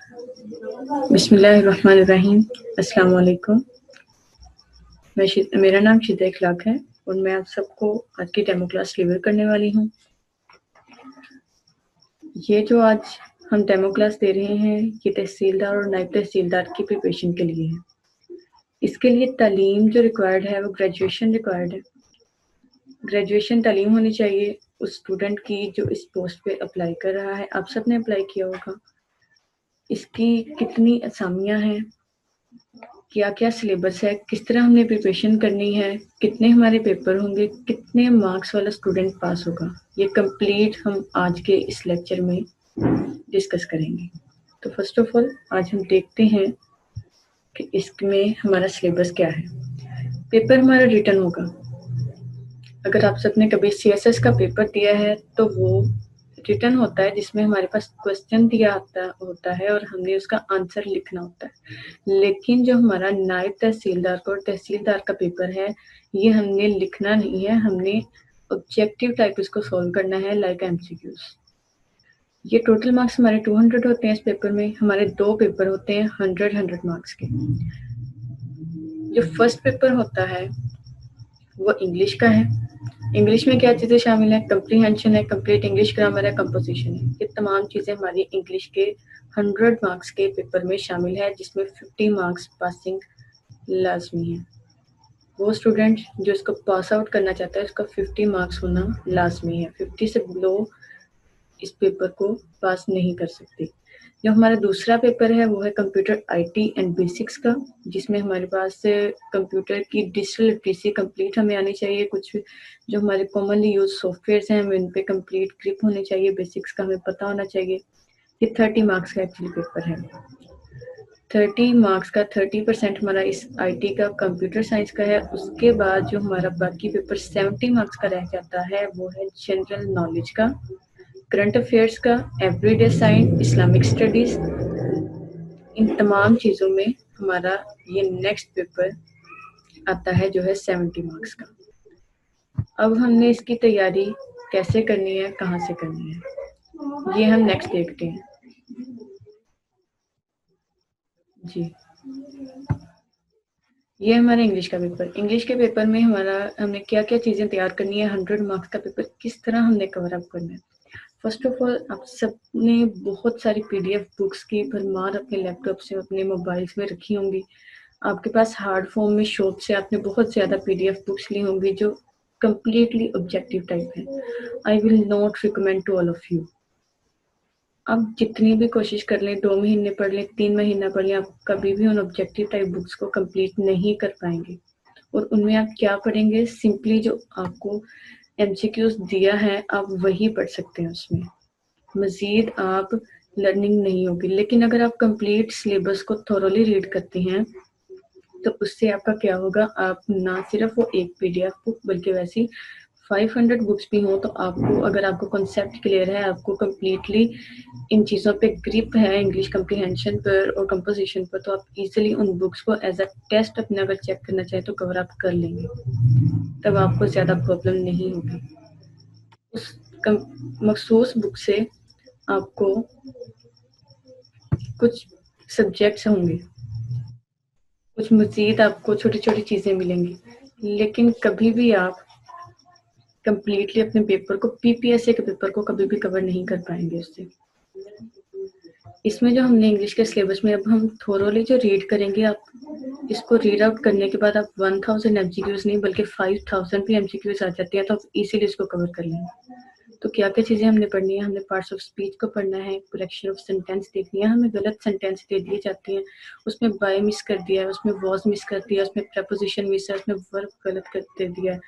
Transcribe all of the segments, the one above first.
बिस्मिल्लाहिर्रहमानिर्रहीम। अस्सलाम वालेकुम। मेरा नाम शिदा इखलाक है और मैं आप सबको आज की डेमो क्लास डिलीवर करने वाली हूँ। ये जो आज हम डेमो क्लास दे रहे हैं ये तहसीलदार और नायब तहसीलदार की प्रिपरेशन के लिए है। इसके लिए तालीम जो रिक्वायर्ड है वो ग्रेजुएशन रिक्वायर्ड है। ग्रेजुएशन तालीम होनी चाहिए उस स्टूडेंट की जो इस पोस्ट पे अप्लाई कर रहा है। आप सब ने अप्लाई किया होगा। इसकी कितनी असामियाँ हैं, क्या क्या सिलेबस है, किस तरह हमने प्रिपरेशन करनी है, कितने हमारे पेपर होंगे, कितने मार्क्स वाला स्टूडेंट पास होगा, ये कंप्लीट हम आज के इस लेक्चर में डिस्कस करेंगे। तो फर्स्ट ऑफ ऑल आज हम देखते हैं कि इसमें हमारा सिलेबस क्या है। पेपर हमारा रिटन होगा। अगर आप सबने कभी CSS का पेपर दिया है तो वो रिटन होता है जिसमें हमारे पास क्वेश्चन दिया होता है और हमने उसका आंसर लिखना होता है। लेकिन जो हमारा नायब तहसीलदार का और तहसीलदार का पेपर है ये हमने लिखना नहीं है, हमने ऑब्जेक्टिव टाइप इसको सॉल्व करना है लाइक MCQs। ये टोटल मार्क्स हमारे 200 होते हैं इस पेपर में। हमारे 2 पेपर होते हैं 100 मार्क्स के। जो फर्स्ट पेपर होता है वो इंग्लिश का है। इंग्लिश में क्या चीज़ें शामिल है, कंप्रीहेंशन है, कंप्लीट इंग्लिश ग्रामर है, कंपोजिशन है। ये तमाम चीज़ें हमारी इंग्लिश के 100 मार्क्स के पेपर में शामिल है जिसमें 50 मार्क्स पासिंग लाजमी है। वो स्टूडेंट जो इसको पास आउट करना चाहता है उसका 50 मार्क्स होना लाजमी है। 50 से बिलो इस पेपर को पास नहीं कर सकते। जो हमारा दूसरा पेपर है वो है कंप्यूटर IT एंड बेसिक्स का, जिसमें हमारे पास कंप्यूटर की डिजिटल लिटरेसी कंप्लीट हमें आनी चाहिए। कुछ जो हमारे कॉमनली यूज सॉफ्टवेयर्स हैं हमें उन पे कंप्लीट ग्रिप होनी चाहिए। बेसिक्स का हमें पता होना चाहिए। ये 30 मार्क्स का एक्चुअली पेपर है। 30 मार्क्स का 30% हमारा इस IT का कंप्यूटर साइंस का है। उसके बाद जो हमारा बाकी पेपर 70 मार्क्स का रह जाता है वो है जनरल नॉलेज का, करंट अफेयर्स का, एवरीडे साइंस, इस्लामिक स्टडीज। इन तमाम चीज़ों में हमारा ये नेक्स्ट पेपर आता है जो है 70 मार्क्स का। अब हमने इसकी तैयारी कैसे करनी है, कहाँ से करनी है, ये हम नेक्स्ट देखते हैं। जी, ये हमारा इंग्लिश का पेपर। इंग्लिश के पेपर में हमने क्या क्या चीज़ें तैयार करनी है। 100 मार्क्स का पेपर किस तरह हमने कवर अप करना है। फर्स्ट ऑफ ऑल आप सबने बहुत सारी PDF बुक्स की भरमार अपने लैपटॉप से, अपने मोबाइल्स में रखी होंगी। आपके पास हार्ड फॉर्म में शॉप से आपने बहुत ज़्यादा PDF बुक्स ली होंगी जो कम्प्लीटली ऑब्जेक्टिव टाइप है। I will not recommend to all of you. आप जितनी भी कोशिश कर लें, 2 महीने पढ़ लें, 3 महीना पढ़ लें, आप कभी भी उन ऑब्जेक्टिव टाइप बुक्स को कंप्लीट नहीं कर पाएंगे। और उनमें आप क्या पढ़ेंगे, सिंपली जो आपको MCQs दिया है आप वही पढ़ सकते हैं। उसमें मजीद आप लर्निंग नहीं होगी। लेकिन अगर आप कंप्लीट सिलेबस को थोरोली रीड करते हैं तो उससे आपका क्या होगा, आप ना सिर्फ वो एक PDF बुक बल्कि वैसी 500 बुक्स भी हों तो आपको, अगर आपको कॉन्सेप्ट क्लियर है, आपको कम्प्लीटली इन चीज़ों पे ग्रिप है, इंग्लिश कम्प्रीहेंशन पर और कंपोजिशन पर, तो आप इजीली उन बुक्स को एज अ टेस्ट अपने अगर चेक करना चाहें तो कवर अप कर लेंगे। तब आपको ज़्यादा प्रॉब्लम नहीं होगी। उस मखसूस बुक से आपको कुछ सब्जेक्ट्स होंगे, कुछ मज़ीद आपको छोटी छोटी चीज़ें मिलेंगी। लेकिन कभी भी आप कंप्लीटली अपने पेपर को, PPSA के पेपर को कभी भी कवर नहीं कर पाएंगे उससे। इसमें जो हमने इंग्लिश के सिलेबस में अब हम थोरोली जो रीड करेंगे, आप इसको रीड आउट करने के बाद आप 1000 MCQs नहीं बल्कि 5000 भी MCQs आ जाती है तो आप इसीलिए इसको कवर कर लेंगे। तो क्या क्या चीज़ें हमने पढ़नी है, हमने पार्ट्स ऑफ स्पीच को पढ़ना है, करेक्शन ऑफ सेंटेंस देखनी है। हमें गलत सेंटेंस दे दिए जाते हैं, उसमें बाय मिस कर दिया है, उसमें वॉज मिस कर दिया, उसमें प्रपोजिशन मिस है, उसमें वर्ब गलत कर दे दिया है।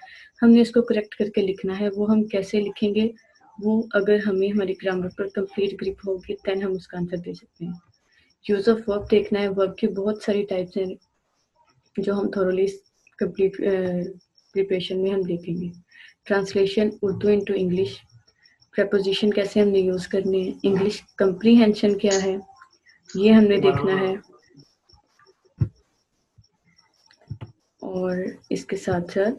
हमने इसको करेक्ट करके लिखना है। वो हम कैसे लिखेंगे, वो अगर हमें हमारी ग्रामर पर कंप्लीट ग्रिप होगी देन हम उसका आंसर दे सकते हैं। यूज ऑफ वर्ब देखना है। वर्ब की बहुत सारी टाइप्स हैं जो हम थोरोली कंप्लीट प्रिपरेशन में हम देखेंगे। Translation Urdu into English, preposition कैसे हमने यूज करने हैं, इंग्लिश कंप्रीहेंशन क्या है ये हमने देखना है। और इसके साथ साथ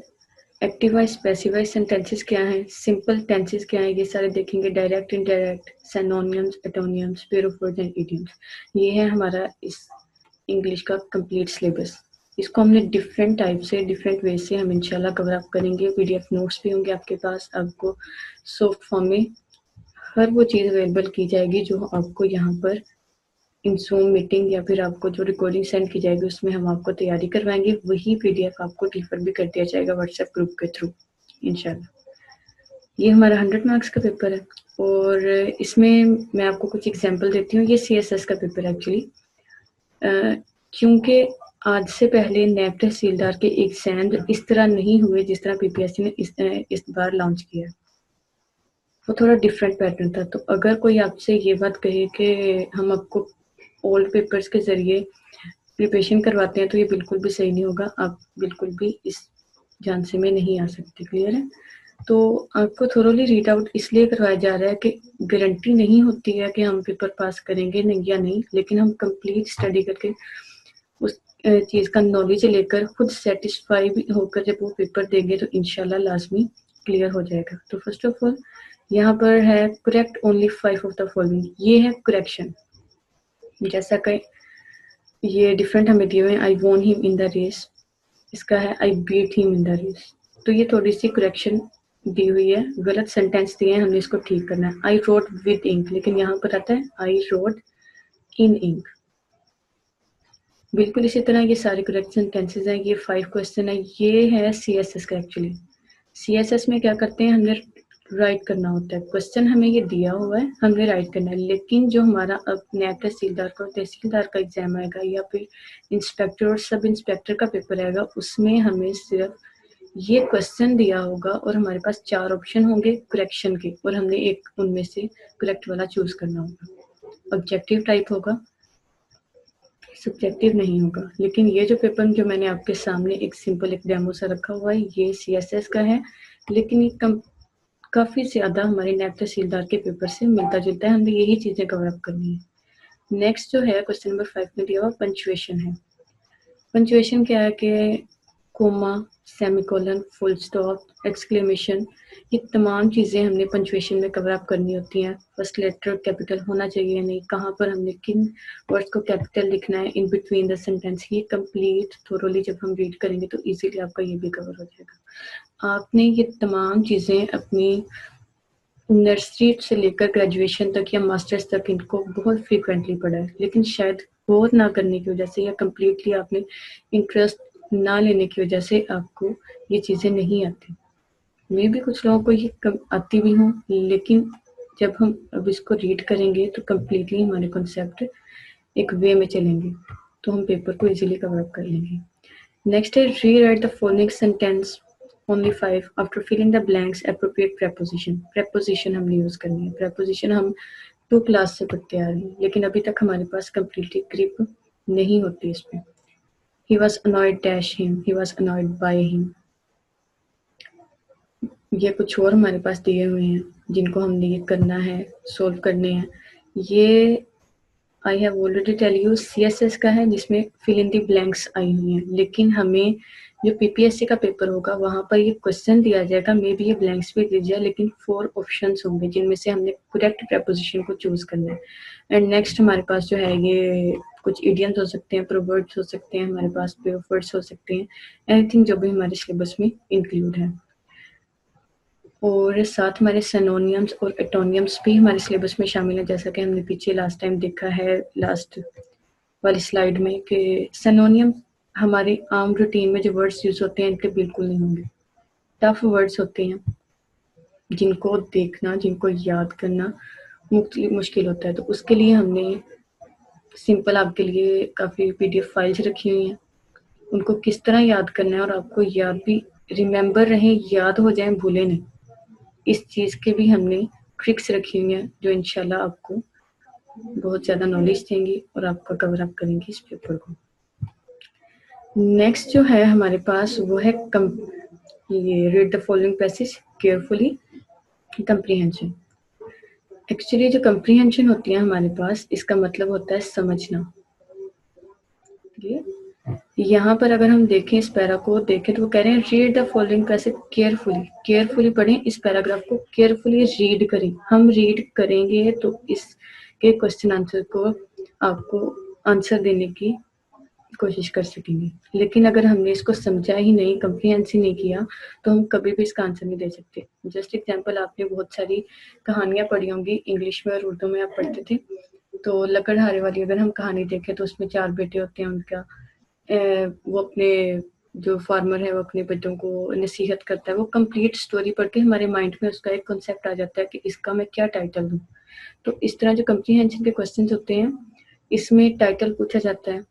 active wise passive wise sentences क्या हैं, सिंपल टेंसेस क्या हैं, ये सारे देखेंगे। Direct indirect, synonyms, antonyms, pair of words and idioms, ये है हमारा इस इंग्लिश का कंप्लीट सिलेबस। इसको हमने डिफरेंट टाइप से, डिफरेंट वे से हम इंशाल्लाह कवर अप करेंगे। पीडीएफ नोट्स भी होंगे आपके पास, आपको सॉफ्ट फॉर्म में हर वो चीज़ अवेलेबल की जाएगी जो आपको यहाँ पर इन जूम मीटिंग या फिर आपको जो रिकॉर्डिंग सेंड की जाएगी उसमें हम आपको तैयारी करवाएंगे। वही पीडीएफ आपको डिलीवर भी कर दिया जाएगा व्हाट्सएप ग्रुप के थ्रू इंशाल्लाह। ये हमारा 100 मार्क्स का पेपर है और इसमें मैं आपको कुछ एग्जांपल देती हूँ। ये सीएसएस का पेपर है एक्चुअली, क्योंकि आज से पहले नैब तहसीलदार के एग्जाम इस तरह नहीं हुए जिस तरह पीपीएससी ने इस बार लॉन्च किया, वो थोड़ा डिफरेंट पैटर्न था। तो अगर कोई आपसे ये बात कहे कि हम आपको ओल्ड पेपर्स के ज़रिए प्रिपरेशन करवाते हैं तो ये बिल्कुल भी सही नहीं होगा। आप बिल्कुल भी इस झांसे में नहीं आ सकते, क्लियर है। तो आपको थोरोली रीड आउट इसलिए करवाया जा रहा है कि गारंटी नहीं होती है कि हम पेपर पास करेंगे नहीं या नहीं, लेकिन हम कंप्लीट स्टडी करके उस चीज़ का नॉलेज लेकर खुद सेटिस्फाई भी होकर जब वो पेपर देंगे तो इंशाल्लाह लाजमी क्लियर हो जाएगा। तो फर्स्ट ऑफ ऑल यहाँ पर है correct only 5 of the following, ये है करेक्शन। जैसा कि ये डिफरेंट हमें दिए हुए हैं, I won him in the race, इसका है I beat him in the race. तो ये थोड़ी सी करेक्शन दी हुई है, गलत सेंटेंस दिए हैं, हमने इसको ठीक करना है। आई रोट विद इंक, लेकिन यहाँ पर आता है आई रोट इन इंक। बिल्कुल इसी तरह ये सारे करेक्ट सेंटेंसेस हैं। ये 5 क्वेश्चन है, ये है सीएसएस का। एक्चुअली सीएसएस में क्या करते हैं, हमने राइट करना होता है। क्वेश्चन हमें ये दिया हुआ है, हमने राइट करना है। लेकिन जो हमारा अब नैब तहसीलदार का और तहसीलदार का एग्जाम आएगा या फिर इंस्पेक्टर और सब इंस्पेक्टर का पेपर आएगा, उसमें हमें सिर्फ ये क्वेश्चन दिया होगा और हमारे पास 4 ऑप्शन होंगे करेक्शन के, और हमने एक उनमें से करेक्ट वाला चूज करना होगा। ऑब्जेक्टिव टाइप होगा, सब्जेक्टिव नहीं होगा। लेकिन ये जो पेपर जो मैंने आपके सामने एक सिंपल एक डेमो सा रखा हुआ है, ये सीएसएस का है, लेकिन ये काफ़ी ज़्यादा हमारे नैब तहसीलदार के पेपर से मिलता जुलता है। हमने यही चीज़ें कवर अप करनी है। नेक्स्ट जो है क्वेश्चन नंबर 5 में दिया हुआ पंचुएशन है। पंचुएशन क्या है कि comma, semicolon, full stop, exclamation, ये तमाम चीज़ें हमने पंचुएशन में कवर अप करनी होती हैं। फर्स्ट लेटर कैपिटल होना चाहिए या नहीं, कहाँ पर हमने किन वर्ड्स को कैपिटल लिखना है इन बिटवीन द सेंटेंस, ये कंप्लीट थोरोली जब हम रीड करेंगे तो इजीली आपका ये भी कवर हो जाएगा। आपने ये तमाम चीज़ें अपनी नर्सरी से लेकर ग्रेजुएशन तक या मास्टर्स तक इनको बहुत फ्रीक्वेंटली पढ़ा है, लेकिन शायद गौर ना करने की वजह से या कम्प्लीटली आपने इंटरेस्ट ना लेने की वजह से आपको ये चीज़ें नहीं आती। मे भी कुछ लोगों को ये आती भी हों, लेकिन जब हम अब इसको रीड करेंगे तो कम्प्लीटली हमारे कॉन्सेप्ट एक वे में चलेंगे, तो हम पेपर को इजीली कवर अप कर लेंगे। नेक्स्ट है rewrite the following sentence only 5 after filling the blanks appropriate preposition. Preposition हमने यूज करनी है। प्रेपोजिशन हम 2 क्लास से पढ़ते आ रहे हैं, लेकिन अभी तक हमारे पास कम्प्लीटली ग्रिप नहीं होती इस पे। He was annoyed dash him, he was annoyed by him। ये कुछ और हमारे पास दिए हुए हैं जिनको हमने ये करना है, सोल्व करने हैं। ये I have already tell you CSS का है जिसमें फिल इन दी ब्लैंक्स आई हुई हैं, लेकिन हमें जो पीपीएससी का पेपर होगा वहाँ पर ये क्वेश्चन दिया जाएगा, मे बी ये ब्लैंक्स भी दिया जाए, लेकिन 4 ऑप्शंस होंगे जिनमें से हमने करेक्ट प्रेपोजिशन को चूज करना है। एंड नेक्स्ट हमारे पास जो है ये कुछ इडियम्स हो सकते हैं, प्रोवर्ब्स हो सकते हैं, हमारे पास पेयर ऑफ वर्ड्स हो सकते हैं, एनीथिंग जो भी हमारे सिलेबस में इंक्लूड है। और साथ हमारे सिनोनिम्स और एटोनिम्स भी हमारे सिलेबस में शामिल है, जैसा कि हमने पीछे लास्ट टाइम देखा है लास्ट वाली स्लाइड में कि सिनोनियम हमारे आम रूटीन में जो वर्ड्स यूज होते हैं इनके बिल्कुल नहीं होंगे। टफ वर्ड्स होते हैं जिनको देखना, जिनको याद करना मुश्किल होता है, तो उसके लिए हमने सिंपल आपके लिए काफ़ी पीडीएफ फाइल्स रखी हुई हैं। उनको किस तरह याद करना है और आपको याद भी रिमेंबर रहे, याद हो जाए, भूले नहीं, इस चीज़ के भी हमने ट्रिक्स रखी हुई हैं जो इंशाल्लाह आपको बहुत ज़्यादा नॉलेज देंगी और आपका कवर अप करेंगी इस पेपर को। नेक्स्ट जो है हमारे पास वो है ये read the following passage carefully, comprehension. Actually जो कंप्रीहेंशन होती है हमारे पास, इसका मतलब होता है समझना। यहाँ पर अगर हम देखें इस पैरा को देखें तो वो कह रहे हैं read the following passage carefully पढ़ें, इस पैराग्राफ को केयरफुली रीड करें। हम रीड करेंगे तो इसके क्वेश्चन आंसर को आपको आंसर देने की कोशिश कर सकेंगे। लेकिन अगर हमने इसको समझा ही नहीं, कम्प्रीहेंस ही नहीं किया, तो हम कभी भी इसका आंसर नहीं दे सकते। जस्ट एग्जाम्पल, आपने बहुत सारी कहानियाँ पढ़ी होंगी, इंग्लिश में और उर्दू में आप पढ़ते थे। तो लकड़हारे वाली अगर हम कहानी देखें तो उसमें 4 बेटे होते हैं, उनका वो अपने जो फार्मर है वो अपने बच्चों को नसीहत करता है। वो कंप्लीट स्टोरी पढ़ के हमारे माइंड में उसका एक कॉन्सेप्ट आ जाता है कि इसका मैं क्या टाइटल दूँ। तो इस तरह जो कम्प्रीहेंशन के क्वेश्चंस होते हैं, इसमें टाइटल पूछा जाता है।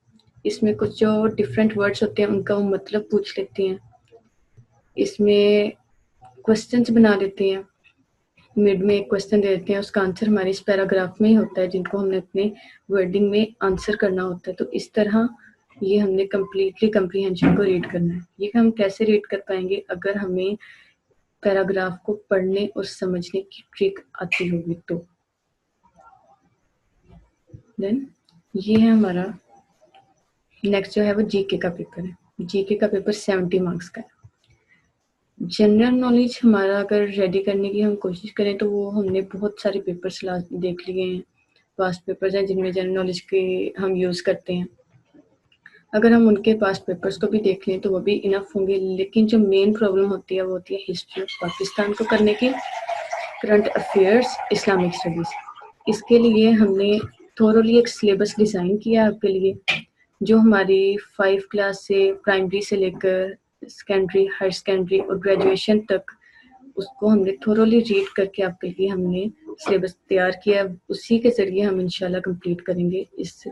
इसमें कुछ जो डिफरेंट वर्ड्स होते हैं उनका वो मतलब पूछ लेते हैं। इसमें क्वेश्चंस बना देते हैं, मिड में एक क्वेश्चन दे देते हैं, उसका आंसर हमारे इस पैराग्राफ में ही होता है जिनको हमने अपने वर्डिंग में आंसर करना होता है। तो इस तरह ये हमने कम्प्लीटली कम्प्रीहेंशन को रीड करना है। ये हम कैसे रीड कर पाएंगे? अगर हमें पैराग्राफ को पढ़ने और समझने की ट्रिक आती होगी तो। देन ये है हमारा नेक्स्ट जो है वो जीके का पेपर है। जीके का पेपर 70 मार्क्स का है। जनरल नॉलेज हमारा अगर रेडी करने की हम कोशिश करें तो वो हमने बहुत सारे पेपर्स देख लिए हैं, पास्ट पेपर्स हैं जिनमें जनरल नॉलेज के हम यूज़ करते हैं। अगर हम उनके पास्ट पेपर्स को भी देख लें तो वो भी इनफ होंगे, लेकिन जो मेन प्रॉब्लम होती है वो होती है हिस्ट्री ऑफ पाकिस्तान को करने की, करंट अफेयर्स, इस्लामिक स्टडीज़। इसके लिए हमने थोरोली एक सिलेबस डिज़ाइन किया आपके लिए, जो हमारी 5 क्लास से प्राइमरी से लेकर सेकेंडरी, हायर सेकेंडरी और ग्रेजुएशन तक उसको हमने थोरोली रीड करके आपके लिए हमने सिलेबस तैयार किया। उसी के ज़रिए हम इंशाल्लाह कंप्लीट करेंगे इस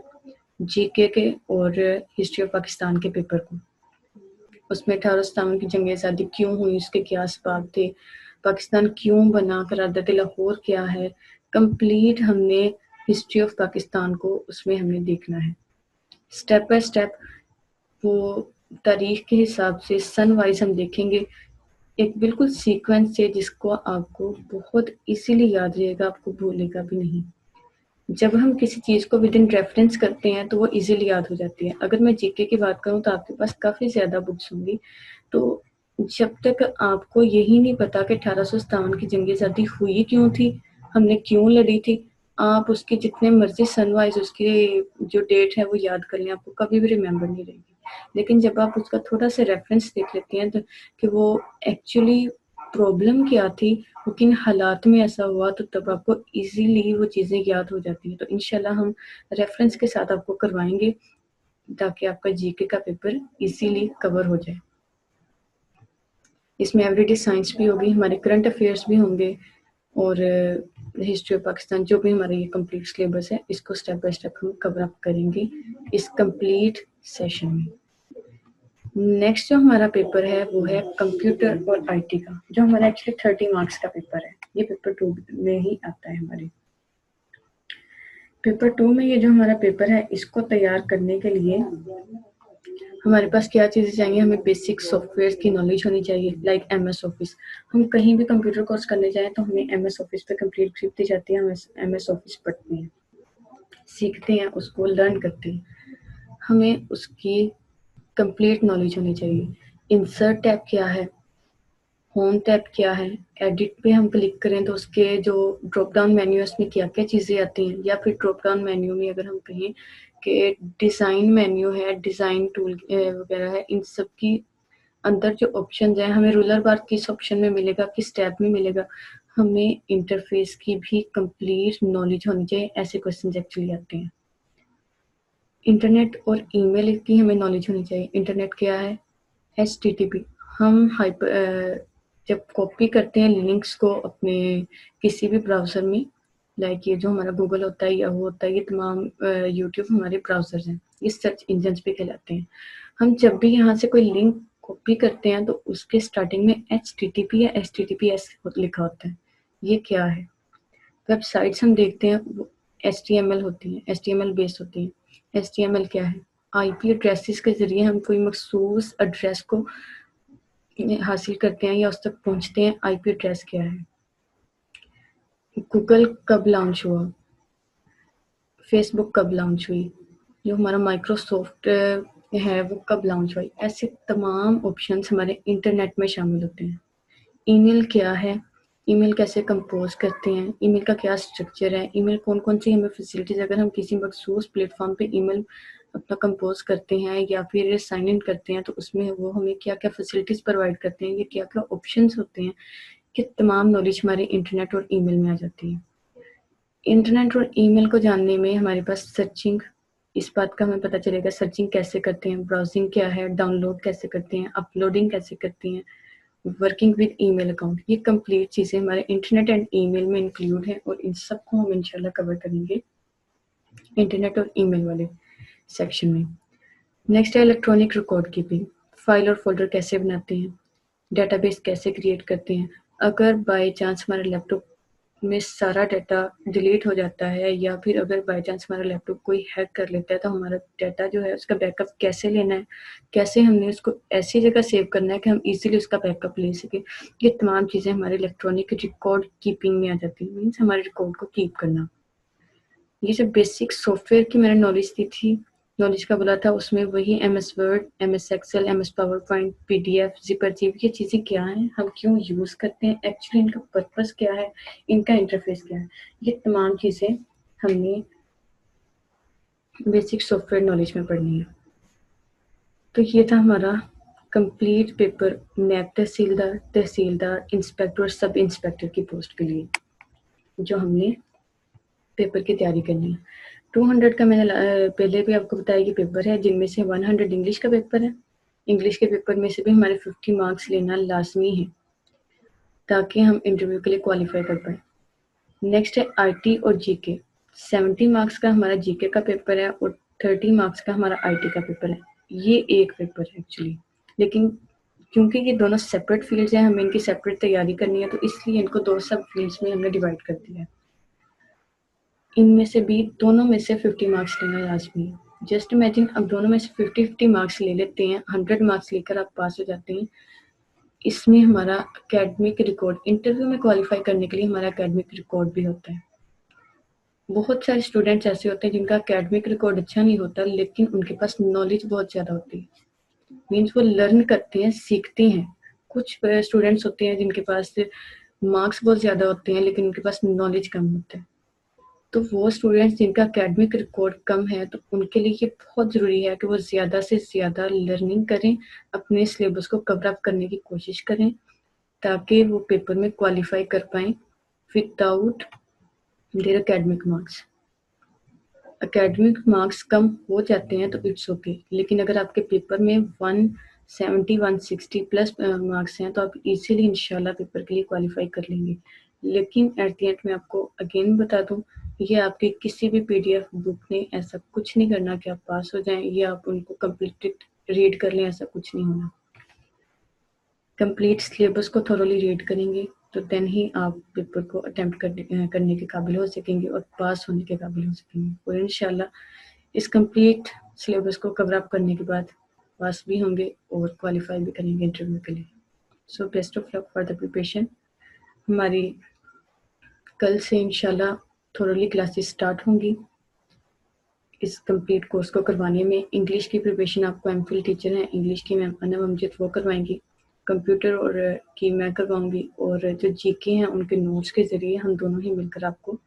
जीके के और हिस्ट्री ऑफ पाकिस्तान के पेपर को। उसमें 1857 की जंग आज़ादी क्यों हुई, उसके क्या असबाब थे, पाकिस्तान क्यों बना, करारदाद लाहौर क्या है, कंप्लीट हमने हिस्ट्री ऑफ पाकिस्तान को उसमें हमने देखना है। स्टेप बाय स्टेप वो तारीख के हिसाब से सन वाइज हम देखेंगे, एक बिल्कुल सीक्वेंस से जिसको आपको बहुत इजीली याद रहेगा, आपको भूलेगा भी नहीं। जब हम किसी चीज़ को विद इन रेफरेंस करते हैं तो वो इजीली याद हो जाती है। अगर मैं जीके की बात करूँ तो आपके पास काफ़ी ज़्यादा बुक्स होंगी, तो जब तक आपको यही नहीं पता कि 1857 की जंग आज़ादी हुई क्यों थी, हमने क्यों लड़ी थी, आप उसके जितने मर्जी सन वाइज उसकी जो डेट है वो याद कर लें, आपको कभी भी रिमेंबर नहीं रहेगी। लेकिन जब आप उसका थोड़ा सा रेफरेंस देख लेते हैं तो कि वो एक्चुअली प्रॉब्लम क्या थी, वो किन हालात में ऐसा हुआ, तो तब आपको इजीली वो चीज़ें याद हो जाती हैं। तो इंशाल्लाह हम रेफरेंस के साथ आपको करवाएंगे ताकि आपका जीके का पेपर इजीली कवर हो जाए। इसमें एवरीडे साइंस भी होगी, हमारे करंट अफेयर्स भी होंगे और हिस्ट्री ऑफ पाकिस्तान, जो भी हमारा ये कंप्लीट सिलेबस है इसको स्टेप बाय स्टेप हम कवर अप करेंगे इस कंप्लीट सेशन में। नेक्स्ट जो हमारा पेपर है वो है कंप्यूटर और आईटी का, जो हमारा एक्चुअली 30 मार्क्स का पेपर है। ये पेपर 2 में ही आता है हमारे। पेपर 2 में ये जो हमारा पेपर है इसको तैयार करने के लिए हमारे पास क्या चीज़ें चाहिए? हमें बेसिक सॉफ्टवेयर की नॉलेज होनी चाहिए, लाइक एमएस ऑफिस। हम कहीं भी कंप्यूटर कोर्स करने जाएं तो हमें एमएस ऑफिस पे कंप्लीट ट्रिप दी जाती है, हम एमएस ऑफिस पढ़ते हैं, सीखते हैं, उसको लर्न करते हैं। हमें उसकी कंप्लीट नॉलेज होनी चाहिए। इंसर्ट टैब क्या है, होम टैब क्या है, एडिट पे हम क्लिक करें तो उसके जो ड्रॉप डाउन मेन्यू है उसमें क्या क्या चीज़ें आती हैं, या फिर ड्रॉप डाउन मेन्यू में अगर हम कहें कि डिज़ाइन मेन्यू है, डिज़ाइन टूल वगैरह है, इन सब की अंदर जो ऑप्शन है, हमें रूलर बार किस ऑप्शन में मिलेगा, किस टैब में मिलेगा, हमें इंटरफेस की भी कंप्लीट नॉलेज होनी चाहिए। ऐसे क्वेश्चन एक्चुअली आते हैं। इंटरनेट और ईमेल की हमें नॉलेज होनी चाहिए। इंटरनेट क्या है? HTTP। हम जब कॉपी करते हैं लिंक्स को अपने किसी भी ब्राउज़र में, लाइक ये जो हमारा गूगल होता है, याहू होता है, ये तमाम यूट्यूब हमारे ब्राउज़र्स हैं, ये सर्च इंजन्स पे कहलाते हैं। हम जब भी यहाँ से कोई लिंक कॉपी करते हैं तो उसके स्टार्टिंग में HTTP या HTTPS लिखा होता है। ये क्या है? वेबसाइट्स हम देखते हैं वो HTML होती हैं, HTML बेस्ड होती हैं। HTML क्या है? IP एड्रेसेस के ज़रिए हम कोई मखसूस एड्रेस को हासिल करते हैं या उस तक पहुंचते हैं। IP एड्रेस क्या है? गूगल कब लॉन्च हुआ? फेसबुक कब लॉन्च हुई? जो हमारा माइक्रोसॉफ्ट है वो कब लॉन्च हुई। ऐसे तमाम ऑप्शंस हमारे इंटरनेट में शामिल होते हैं। ईमेल क्या है, ईमेल कैसे कंपोज करते हैं, ईमेल का क्या स्ट्रक्चर है, ईमेल कौन-कौन सी हमें फैसिलिटीज़, अगर हम किसी मखसूस प्लेटफॉर्म पे ईमेल अपना कंपोज करते हैं या फिर साइन इन करते हैं तो उसमें वो हमें क्या-क्या फैसिलिटीज़ प्रोवाइड करते हैं, ये क्या-क्या ऑप्शंस होते हैं, ये तमाम नॉलेज हमारे इंटरनेट और ईमेल में आ जाती है। इंटरनेट और ईमेल को जानने में हमारे पास सर्चिंग, इस बात का हमें पता चलेगा सर्चिंग कैसे करते हैं, ब्राउजिंग क्या है, डाउनलोड कैसे करते हैं, अपलोडिंग कैसे करते हैं, वर्किंग विद ईमेल अकाउंट, ये कंप्लीट चीज़ें हमारे इंटरनेट एंड ईमेल में इंक्लूड हैं और इन सबको हम इंशाल्लाह कवर करेंगे इंटरनेट और ईमेल वाले सेक्शन में। नेक्स्ट है इलेक्ट्रॉनिक रिकॉर्ड कीपिंग, फाइल और फोल्डर कैसे बनाते हैं, डेटाबेस कैसे क्रिएट करते हैं। अगर बाय चांस हमारे लैपटॉप में सारा डाटा डिलीट हो जाता है या फिर अगर बाय चांस हमारा लैपटॉप कोई हैक कर लेता है तो हमारा डाटा जो है उसका बैकअप कैसे लेना है, कैसे हमने उसको ऐसी जगह सेव करना है कि हम इजीली उसका बैकअप ले सकें, ये तमाम चीज़ें हमारे इलेक्ट्रॉनिक रिकॉर्ड कीपिंग में आ जाती हैं। मीन्स हमारे रिकॉर्ड को कीप करना। ये जो बेसिक सॉफ्टवेयर की मैंने नॉलेज दी थी, नॉलेज का बोला था, उसमें वही MS word, MS Excel, MS PowerPoint, PDF, ज़िपरज़िप, ये चीज़ें क्या हैं, हम क्यों यूज़ करते हैं, एक्चुअली इनका पर्पस क्या है, इनका इंटरफेस क्या है, ये तमाम चीज़ें हमने बेसिक सॉफ्टवेयर नॉलेज में पढ़नी है। तो ये था हमारा कंप्लीट पेपर नैब तहसीलदार, तहसीलदार, इंस्पेक्टर और सब इंस्पेक्टर की पोस्ट के लिए जो हमने पेपर की तैयारी करनी है। 200 का मैंने पहले भी आपको बताया कि पेपर है, जिनमें से 100 इंग्लिश का पेपर है। इंग्लिश के पेपर में से भी हमारे 50 मार्क्स लेना लाजमी है ताकि हम इंटरव्यू के लिए क्वालिफाई कर पाए। नेक्स्ट है IT और GK। 70 मार्क्स का हमारा GK का पेपर है और 30 मार्क्स का हमारा IT का पेपर है। ये एक पेपर है एक्चुअली, लेकिन क्योंकि ये दोनों सेपरेट फील्ड्स हैं, हमें इनकी सेपरेट तैयारी करनी है, तो इसलिए इनको 2 सब फील्ड्स में हमने डिवाइड कर दिया है। इनमें से भी दोनों में से 50 मार्क्स लेना लाजमी है। जस्ट इमेजिन अब दोनों में से 50-50 मार्क्स ले लेते हैं, 100 मार्क्स लेकर आप पास हो जाते हैं। इसमें हमारा एकेडमिक रिकॉर्ड, इंटरव्यू में क्वालिफाई करने के लिए हमारा एकेडमिक रिकॉर्ड भी होता है। बहुत सारे स्टूडेंट्स ऐसे होते हैं जिनका एकेडमिक रिकॉर्ड अच्छा नहीं होता, लेकिन उनके पास नॉलेज बहुत ज़्यादा होती है। मीन्स वो लर्न करते हैं, सीखते हैं। कुछ स्टूडेंट्स होते हैं जिनके पास मार्क्स बहुत ज़्यादा होते हैं लेकिन उनके पास नॉलेज कम होता है। तो वो स्टूडेंट्स जिनका एकेडमिक रिकॉर्ड कम है तो उनके लिए ये बहुत ज़रूरी है कि वो ज़्यादा से ज़्यादा लर्निंग करें, अपने सिलेबस को कवर अप करने की कोशिश करें ताकि वो पेपर में क्वालिफाई कर पाएँ without their academic marks. Academic marks कम हो जाते हैं तो इट्स ओके, लेकिन अगर आपके पेपर में 170 160 प्लस मार्क्स हैं तो आप इजीली इंशाल्लाह पेपर के लिए क्वालिफाई कर लेंगे। लेकिन एट द एंड मैं आपको अगेन बता दूं, ये आपके किसी भी PDF बुक ने ऐसा कुछ नहीं करना कि आप पास हो जाएं या आप उनको कंप्लीट रीड कर लें, ऐसा कुछ नहीं होना। कंप्लीट सिलेबस को थोरोली रीड करेंगे तो देन ही आप पेपर को अटेम्प्ट करने के काबिल हो सकेंगे और पास होने के काबिल हो सकेंगे। और इंशाल्लाह इस कंप्लीट सिलेबस को कवर अप करने के बाद पास भी होंगे और क्वालिफाई भी करेंगे इंटरव्यू के लिए। So best of luck for the preparation. हमारी कल से इंशाल्लाह थोरोली क्लासेस स्टार्ट होंगी इस कंप्लीट कोर्स को करवाने में। इंग्लिश की प्रिपरेशन आपको MPhil टीचर हैं इंग्लिश की मैम अनम अमजद वो करवाएंगी, कंप्यूटर और की मैं करवाऊंगी, और जो GK हैं उनके नोट्स के ज़रिए हम दोनों ही मिलकर आपको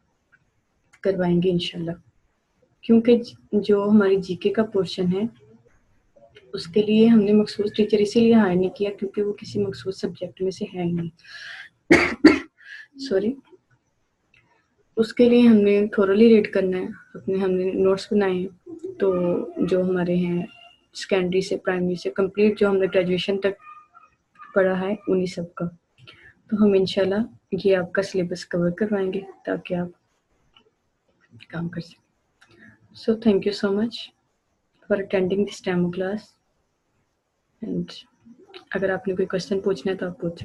करवाएंगे इंशाल्लाह। क्योंकि जो हमारी GK का पोर्शन है उसके लिए हमने मखसूस टीचर इसीलिए हायर नहीं किया क्योंकि वो किसी मखसूस सब्जेक्ट में से है ही नहीं। सॉरी, उसके लिए हमने थोरोली रीड करना है, हमने नोट्स बनाए हैं। तो जो हमारे हैं सेकेंडरी से प्राइमरी से कंप्लीट जो हमने ग्रेजुएशन तक पढ़ा है उन्हीं सब का, तो हम इंशाल्लाह ये आपका सिलेबस कवर करवाएंगे ताकि आप काम कर सकें। So thank you so much for attending this demo class and अगर आपने कोई क्वेश्चन पूछना है तो आप पूछ सकते हैं।